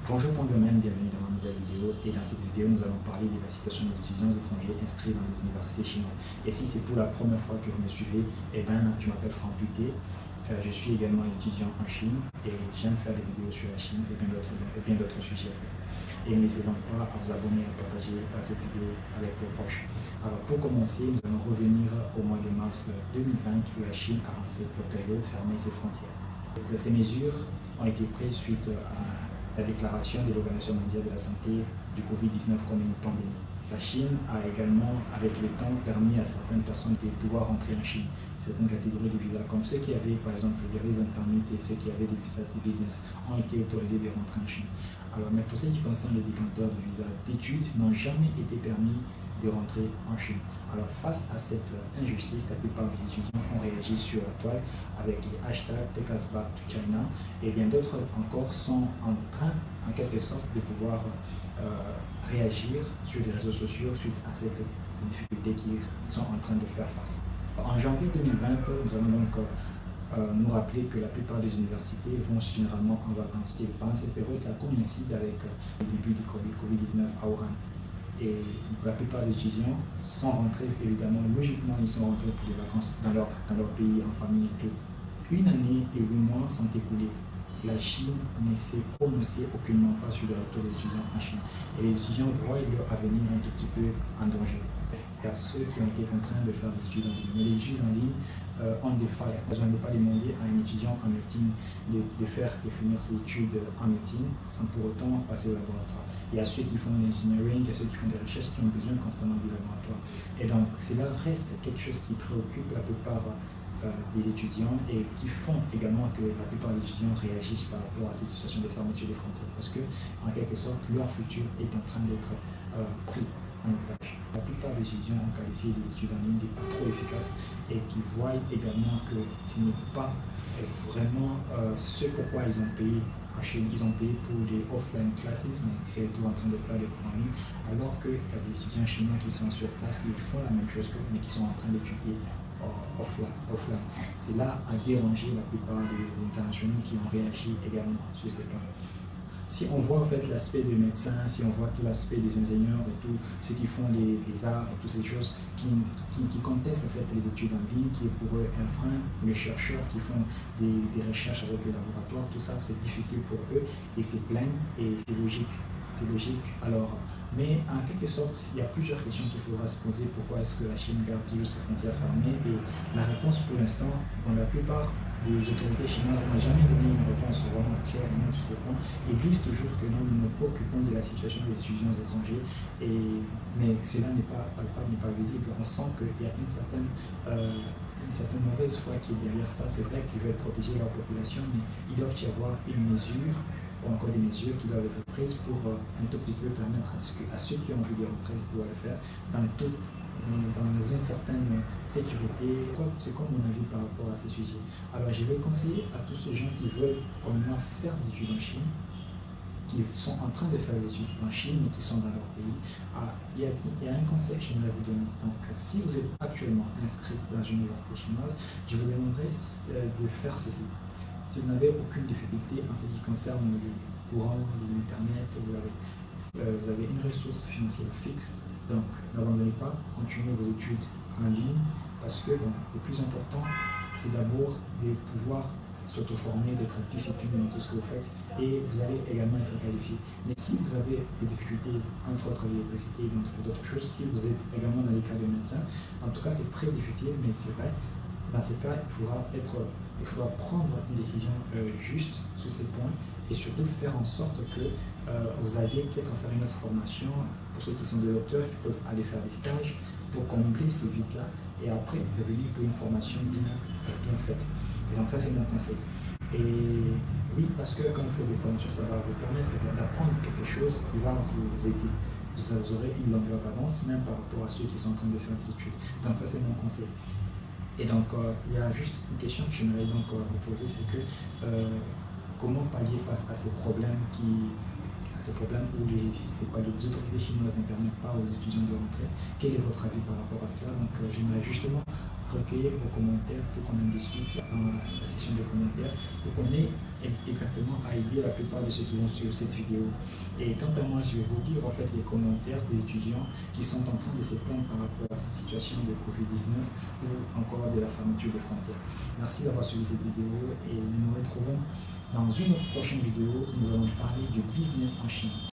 Bonjour Pangolin, bienvenue dans ma nouvelle vidéo. Et dans cette vidéo, nous allons parler de la situation des étudiants étrangers inscrits dans les universités chinoises. Et si c'est pour la première fois que vous me suivez, je m'appelle Franck Duté. Je suis également étudiant en Chine et j'aime faire des vidéos sur la Chine et bien d'autres sujets. Et n'hésitez pas à vous abonner et à partager cette vidéo avec vos proches. Alors pour commencer, nous allons revenir au mois de mars 2020 où la Chine a en cette période fermé ses frontières. Ces mesures ont été prises suite à la déclaration de l'Organisation mondiale de la santé du Covid-19 comme une pandémie. La Chine a également, avec le temps, permis à certaines personnes de pouvoir rentrer en Chine. Certaines catégories de visas, comme ceux qui avaient par exemple les resident permits et ceux qui avaient des visas de business, ont été autorisés de rentrer en Chine. Alors, mais pour ce qui concerne les détenteurs de visas d'études, n'ont jamais été permis de rentrer en Chine. Alors, face à cette injustice, la plupart des étudiants ont réagi sur la toile avec les hashtags Take Us Back to China, et bien d'autres encore sont en train, en quelque sorte, de pouvoir réagir sur les réseaux sociaux suite à cette difficulté qu'ils sont en train de faire face. En janvier 2020, nous allons donc nous rappeler que la plupart des universités vont généralement en vacances. Et pendant cette période, ça coïncide avec le début du Covid-19 à Wuhan. Et la plupart des étudiants sont rentrés, évidemment, logiquement, ils sont rentrés pour les vacances dans leur pays, en famille et tout. Une année et 8 mois sont écoulés. La Chine ne s'est prononcée aucunement pas sur le retour des étudiants en Chine. Et les étudiants voient leur avenir un tout petit peu en danger. Il y a ceux qui ont été contraints de faire des études en ligne. Mais les études en ligne ont des failles. Je ne peux pas demander à un étudiant en médecine de finir ses études en médecine sans pour autant passer au laboratoire. Il y a ceux qui font de l'engineering, il y a ceux qui font des recherches qui ont besoin constamment du laboratoire. Et donc, cela reste quelque chose qui préoccupe la plupart des étudiants et qui font également que la plupart des étudiants réagissent par rapport à cette situation de fermeture des frontières. Parce que, en quelque sorte, leur futur est en train d'être pris en otage. La plupart des étudiants ont qualifié les études en ligne de pas trop efficaces et qui voient également que ce n'est pas vraiment ce pourquoi ils ont payé. En Chine, ils ont payé pour les offline classes, mais c'est tout en train de faire des cours en ligne, alors qu'il y a des étudiants chinois qui sont sur place, ils font la même chose que mais qui sont en train d'étudier offline. C'est là à déranger la plupart des internationaux qui ont réagi également sur ces points. Si on voit en fait l'aspect des médecins, si on voit tout l'aspect des ingénieurs et tout, ceux qui font les arts et toutes ces choses, qui contestent en fait les études en ligne, qui est pour eux un frein, les chercheurs qui font des recherches avec les laboratoires, tout ça c'est difficile pour eux et c'est plein et c'est logique. C'est logique. Alors, mais en quelque sorte, il y a plusieurs questions qu'il faudra se poser. Pourquoi est-ce que la Chine garde toujours ses frontières fermées? Et la réponse pour l'instant, dans la plupart des autorités chinoises n'ont jamais donné une réponse vraiment claire et nette sur ces points. Ils disent toujours que nous nous préoccupons de la situation des étudiants étrangers, mais cela n'est pas palpable, n'est pas visible. On sent qu'il y a une certaine mauvaise foi qui est derrière ça. C'est vrai qu'ils veulent protéger leur population, mais il doit y avoir une mesure, ou encore des mesures qui doivent être prises pour un tout petit peu permettre à ceux qui ont envie de rentrer de pouvoir le faire dans une certaine sécurité. C'est quoi mon avis par rapport à ces sujets? Alors je vais conseiller à tous ces gens qui veulent comme moi faire des études en Chine, qui sont en train de faire des études en Chine mais qui sont dans leur pays. Il y a un conseil que j'aimerais vous donner. Donc, si vous êtes actuellement inscrit dans une université chinoise, je vous demanderai de faire ceci. Si vous n'avez aucune difficulté en ce qui concerne le courant, l'internet, vous avez une ressource financière fixe, donc n'abandonnez pas, continuez vos études en ligne, parce que le plus important, c'est d'abord de pouvoir s'auto-former, d'être discipliné dans tout ce que vous faites, et vous allez également être qualifié. Mais si vous avez des difficultés, entre autres l'électricité et d'autres choses, si vous êtes également dans les cas de médecin, en tout cas c'est très difficile, mais c'est vrai, dans ce cas, il faudra prendre une décision juste sur ces points et surtout faire en sorte que vous alliez peut-être faire une autre formation pour ceux qui sont des docteurs, qui peuvent aller faire des stages pour combler ces vides-là et après revenir pour une formation bien faite. Et donc ça, c'est mon conseil. Et oui, parce que quand vous faites des formations, ça va vous permettre d'apprendre quelque chose qui va vous aider. Vous aurez une longueur d'avance, même par rapport à ceux qui sont en train de faire des études. Donc ça, c'est mon conseil. Et donc, il y a juste une question que j'aimerais donc vous poser, c'est que comment pallier face à ces problèmes où les autorités chinoises ne permettent pas aux étudiants de rentrer? Quel est votre avis par rapport à cela? Donc, j'aimerais justement recueillir vos commentaires pour qu'on en discute dans la section de commentaires, pour qu'on ait exactement à aider la plupart de ceux qui vont suivre cette vidéo. Et quant à moi, je vais vous lire en fait les commentaires des étudiants qui sont en train de se plaindre par rapport à cette situation de Covid-19 ou encore de la fermeture des frontières. Merci d'avoir suivi cette vidéo et nous nous retrouvons dans une prochaine vidéo. Nous allons parler du business en Chine.